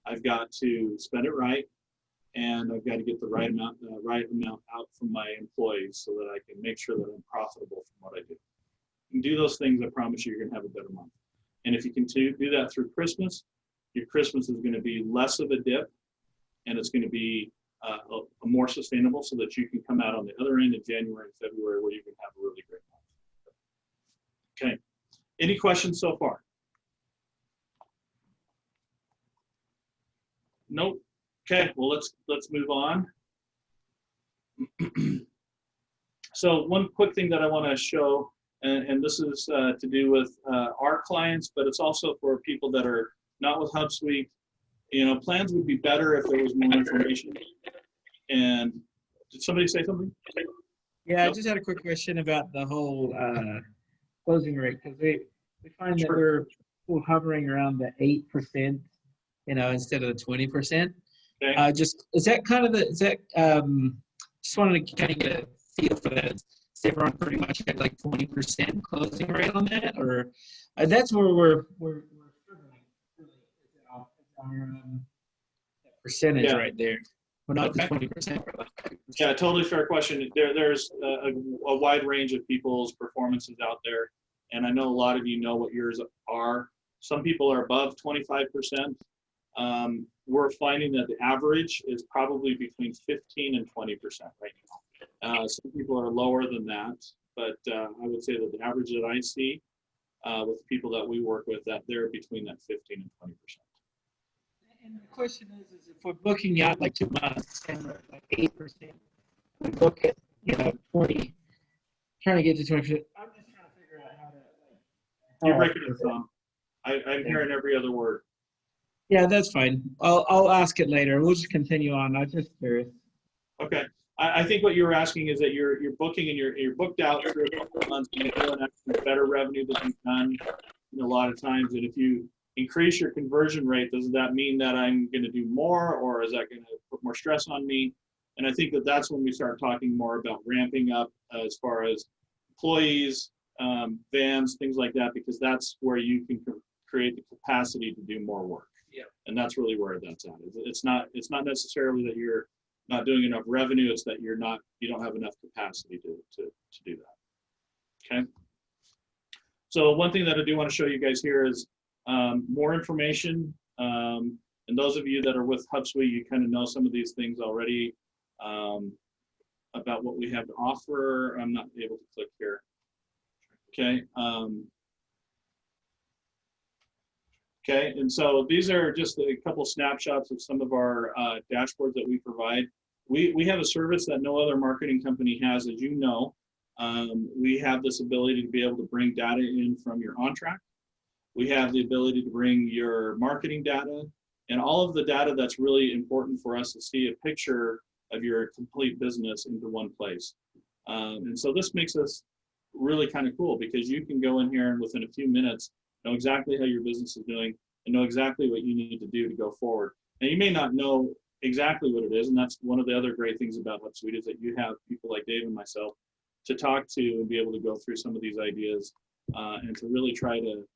I've got to spend it right, and I've got to get the right amount out from my employees so that I can make sure that I'm profitable from what I do. And do those things, I promise you, you're going to have a better month. And if you continue to do that through Christmas, your Christmas is going to be less of a dip, and it's going to be a more sustainable, so that you can come out on the other end in January and February where you can have a really great month. Okay. Any questions so far? Nope. Okay. Well, let's move on. So one quick thing that I want to show, and this is to do with our clients, but it's also for people that are not with Hubsuite. You know, plans would be better if there was more information. And did somebody say something? Yeah, I Nope. just had a quick question about the whole closing rate, because we find that Sure. we're hovering around the 8%, instead of the 20%. Okay. Just is that kind of just wanted to kind of get a feel for that. Is everyone pretty much at like 20% closing rate on that, or that's where we're struggling. Really, is our that percentage Yeah. right there. We're not Okay. the 20%. We're like 5%. Yeah, totally fair question. There's a wide range of people's performances out there, and I know a lot of you know what yours are. Some people are above 25%. We're finding that the average is probably between 15 and 20% right now. Some people are lower than that, but I would say that the average that I see with people that we work with, that they're between that 15 and 20%. And the question is if we're booking out like 2 months and we're like 8%, we book it, 20, trying to get to 20%. I'm just trying to figure out how to You're breaking it, Tom. I'm hearing every other word. Yeah, that's fine. I'll ask it later. We'll just continue on. I'm just curious. Okay. I think what you were asking is that you're booking and you're booked out through a couple of months and you're doing actually better revenue than you've done a lot of times. And if you increase your conversion rate, does that mean that I'm going to do more, or is that going to put more stress on me? And I think that that's when we start talking more about ramping up as far as employees, vans, things like that, because that's where you can create the capacity to do more work. Yeah. And that's really where that's at. It's not necessarily that you're not doing enough revenue, it's that you don't have enough capacity to do that. Okay. So one thing that I do want to show you guys here is more information. And those of you that are with Hubsuite, you kind of know some of these things already about what we have to offer. I'm not able to click here. Okay. Okay, and so these are just a couple snapshots of some of our dashboards that we provide. We have a service that no other marketing company has, as you know. We have this ability to be able to bring data in from your on-track. We have the ability to bring your marketing data and all of the data that's really important for us to see a picture of your complete business into one place. And so this makes us really kind of cool because you can go in here and within a few minutes know exactly how your business is doing and know exactly what you need to do to go forward. Now you may not know exactly what it is, and that's one of the other great things about Hubsuite is that you have people like Dave and myself to talk to and be able to go through some of these ideas and to really try to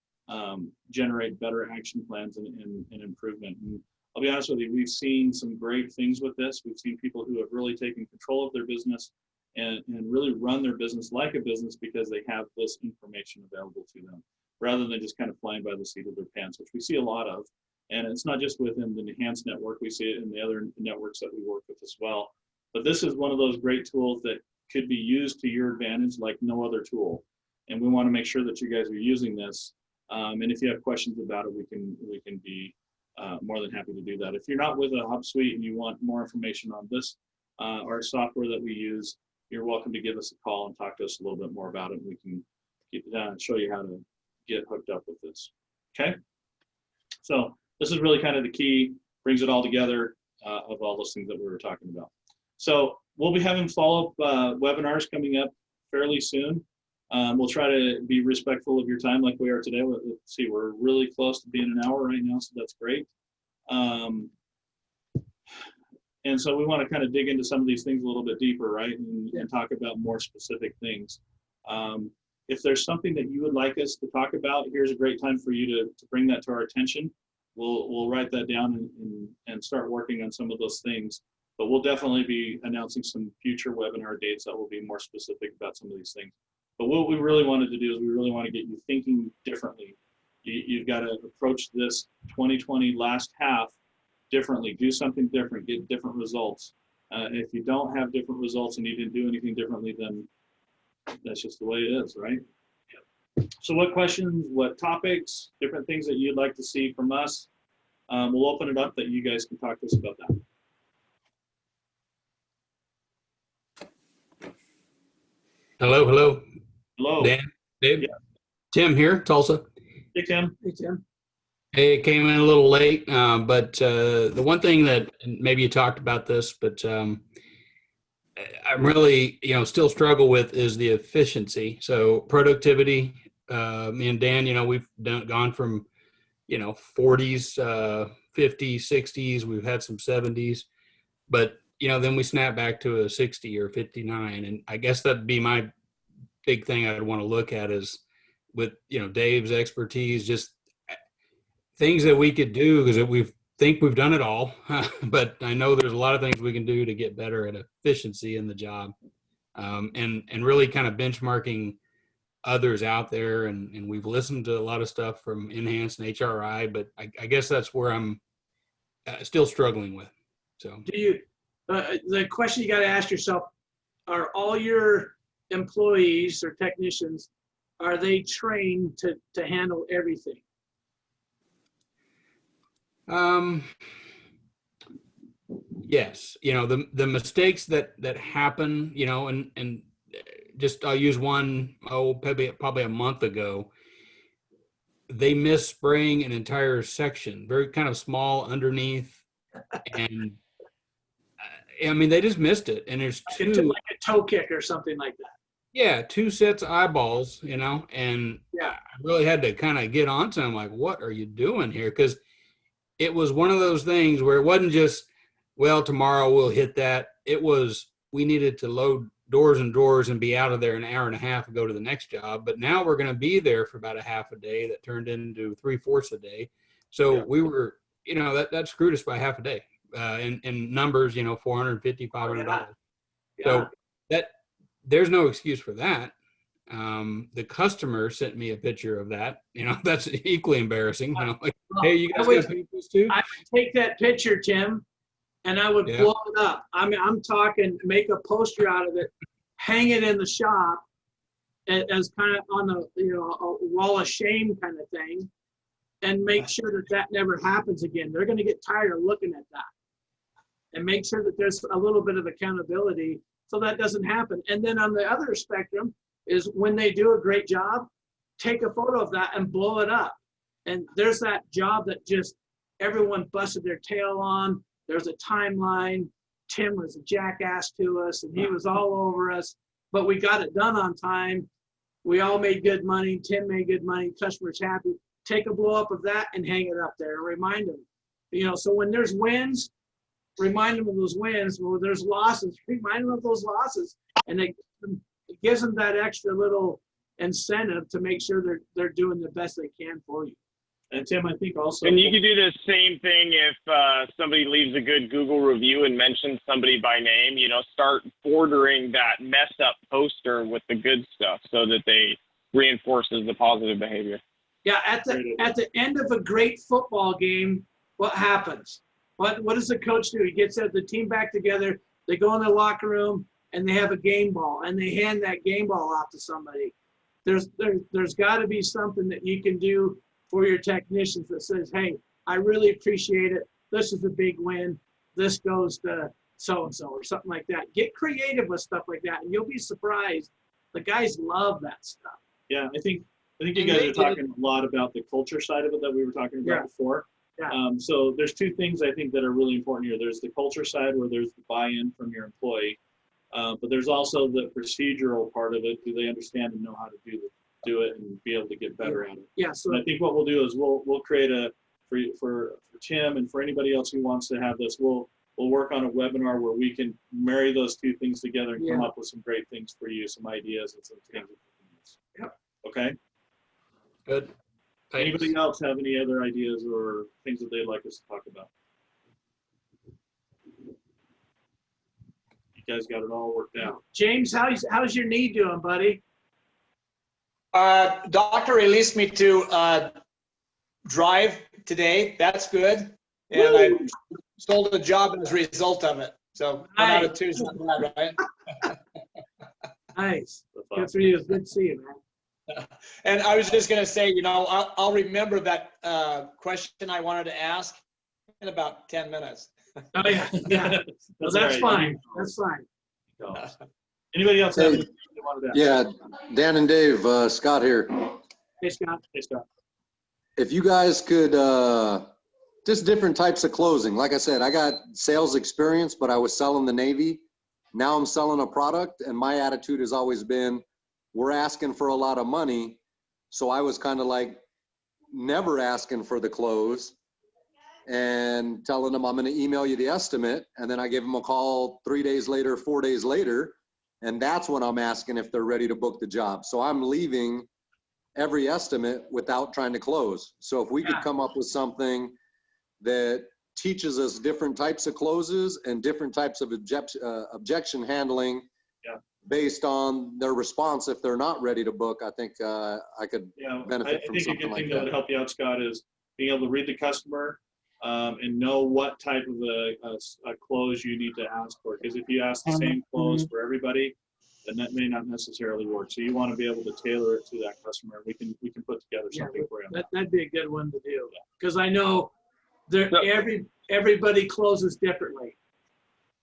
generate better action plans and improvement. And I'll be honest with you, we've seen some great things with this. We've seen people who have really taken control of their business and really run their business like a business because they have this information available to them, rather than just kind of flying by the seat of their pants, which we see a lot of. And it's not just within the Enhanced network, we see it in the other networks that we work with as well. But this is one of those great tools that could be used to your advantage like no other tool. And we want to make sure that you guys are using this. And if you have questions about it, we can be more than happy to do that. If you're not with a Hubsuite and you want more information on this, our software that we use, you're welcome to give us a call and talk to us a little bit more about it. And we can show you how to get hooked up with this. Okay. So this is really kind of the key, brings it all together of all those things that we were talking about. So we'll be having follow-up webinars coming up fairly soon. We'll try to be respectful of your time like we are today. Let's see, we're really close to being an hour right now, so that's great. And so we want to kind of dig into some of these things a little bit deeper, right? And talk about more specific things. If there's something that you would like us to talk about, here's a great time for you to bring that to our attention. We'll write that down and start working on some of those things. But we'll definitely be announcing some future webinar dates that will be more specific about some of these things. But what we really wanted to do is we really want to get you thinking differently. You've got to approach this 2020 last half differently, do something different, get different results. If you don't have different results and you didn't do anything differently, then that's just the way it is, right? So what questions, what topics, different things that you'd like to see from us, we'll open it up that you guys can talk to us about that. Hello, hello. Hello. Dan, Dave, Yeah. Tim here, Tulsa. Hey, Tim. Hey, Tim. Hey, it came in a little late, but the one thing that and maybe you talked about this, but I'm really, still struggle with is the efficiency. So productivity. Me and Dan, we've gone from 40s, 50s, 60s. We've had some 70s, but then we snap back to a 60 or 59, and I guess that'd be my big thing I'd want to look at is with Dave's expertise, just things that we could do because we've done it all, but I know there's a lot of things we can do to get better at efficiency in the job, and really kind of benchmarking others out there, and we've listened to a lot of stuff from Enhance and HRI, but I guess that's where I'm still struggling with. So Do you, the question you got to ask yourself, are all your employees or technicians, are they trained to handle everything? Yes, the mistakes that happen, and just I'll use one, probably a month ago. They missed spraying an entire section, very kind of small underneath, and I mean they just missed it. And there's Like two, a toe kick or something like that. yeah, two sets of eyeballs, and Yeah. I really had to kind of get onto them, like, what are you doing here? Because it was one of those things where it wasn't just, well, tomorrow we'll hit that. It was, we needed to load doors and drawers and be out of there an hour and a half and go to the next job. But now we're going to be there for about a half a day that turned into 3/4 a day. So we were, that screwed us by half a day in numbers, $450, $500. Yeah. So there's no excuse for that. The customer sent me a picture of that. That's equally embarrassing. Like, hey, you guys got to paint this too? I would take that picture, Tim, and I would blow it up. I mean, I'm talking make a poster out of it, hang it in the shop as kind of on a wall of shame kind of thing, and make sure that never happens again. They're going to get tired of looking at that, and make sure that there's a little bit of accountability so that doesn't happen. And then on the other spectrum is when they do a great job, take a photo of that and blow it up. And there's that job that just everyone busted their tail on. There's a timeline. Tim was a jackass to us and he was all over us, but we got it done on time. We all made good money. Tim made good money. Customers happy. Take a blow up of that and hang it up there and remind them. So when there's wins, remind them of those wins. When there's losses, remind them of those losses. And it gives them that extra little incentive to make sure they're doing the best they can for you. And Tim, I think also. And you could do the same thing if somebody leaves a good Google review and mentions somebody by name. Start bordering that messed up poster with the good stuff so that they reinforces the positive behavior. Yeah, at the end of a great football game, what happens? What does the coach do? He gets the team back together. They go in the locker room and they have a game ball and they hand that game ball off to somebody. There's got to be something that you can do for your technicians that says, hey, I really appreciate it. This is a big win. This goes to so-and-so or something like that. Get creative with stuff like that, and you'll be surprised. The guys love that stuff. Yeah, I think you guys are talking a lot about the culture side of it that we were talking about before. Yeah. So there's two things I think that are really important here. There's the culture side where there's the buy-in from your employee, but there's also the procedural part of it. Do they understand and know how to do it and be able to get better at it? Yeah. So I think what we'll do is we'll create for Tim and for anybody else who wants to have this, we'll work on a webinar where we can marry those two things together and come up with some great things for you, some ideas and some things. Yep. Okay. Good. Thanks. Anybody else have any other ideas or things that they'd like us to talk about? You guys got it all worked out. James, how's your knee doing, buddy? Doctor released me to drive today. That's good. And I sold a job as a result of it. So one out of two is not bad, right? Nice. Good for you. It's good to see you, man. And I was just going to say, I'll remember that question I wanted to ask in about 10 minutes. Oh, yeah. Yeah. Well, that's right. fine. That's fine. Anybody else have anything you wanted to ask? Yeah, Dan and Dave, Scott here. Hey, Scott. Hey, Scott. If you guys could, just different types of closing. Like I said, I got sales experience, but I was selling the Navy. Now I'm selling a product, and my attitude has always been, we're asking for a lot of money. So I was kind of like never asking for the close and telling them I'm going to email you the estimate. And then I give them a call 3 days later, 4 days later. And that's when I'm asking if they're ready to book the job. So I'm leaving every estimate without trying to close. So if we could come up with something that teaches us different types of closes and different types of objection handling based on their response. If they're not ready to book, I think I could benefit from I think a something good like thing that would help you out, Scott, is being able to read the customer and know what type of a close you need to ask for. Because if you ask the same close for everybody, then that may not necessarily work. So you want to be able to tailor it to that customer. We can put together something for you. That'd be a good one to do, because I know everybody closes differently.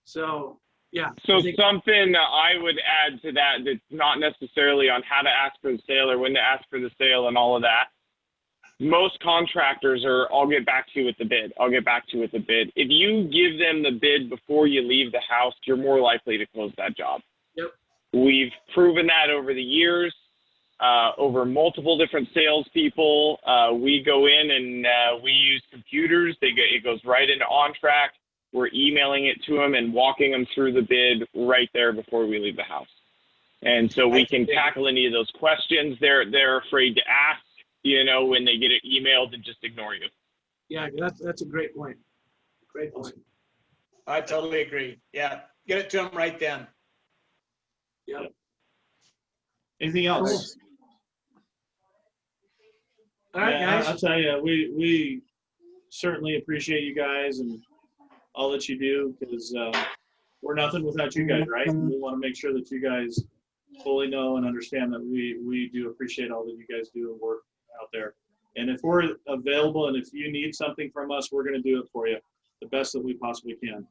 So yeah. So something I would add to that that's not necessarily on how to ask for the sale or when to ask for the sale and all of that. Most contractors are, I'll get back to you with the bid. I'll get back to you with the bid. If you give them the bid before you leave the house, you're more likely to close that job. Yep. We've proven that over the years, over multiple different salespeople. We go in and we use computers. It goes right into OnTrack. We're emailing it to them and walking them through the bid right there before we leave the house. And so we can tackle any of those questions they're afraid to ask, when they get it emailed, and just ignore you. Yeah, that's a great point. Great point. I totally agree. Yeah, get it to them right then. Yep. Anything else? All right, guys. I'll tell you, we certainly appreciate you guys and all that you do, because we're nothing without you guys, right? And we want to make sure that you guys fully know and understand that we do appreciate all that you guys do and work out there. And if we're available and if you need something from us, we're going to do it for you the best that we possibly can.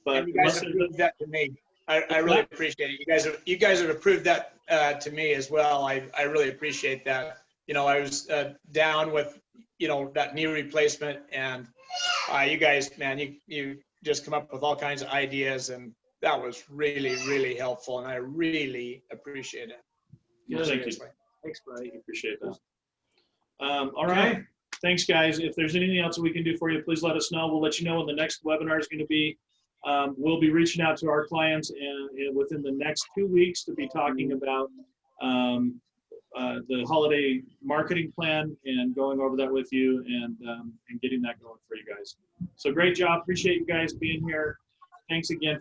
But and you guys have approved that to me. I really appreciate it. You guys have approved that to me as well. I really appreciate that. I was down with that knee replacement, and you guys, man, you just come up with all kinds of ideas, and that was really, really helpful, and I really appreciate it. Yeah, thank you. Thanks, buddy. Appreciate that. All right. Thanks, guys. If there's anything else that we can do for you, please let us know. We'll let you know when the next webinar is going to be. We'll be reaching out to our clients and within the next 2 weeks to be talking about the holiday marketing plan and going over that with you and getting that going for you guys. So great job. Appreciate you guys being here. Thanks again.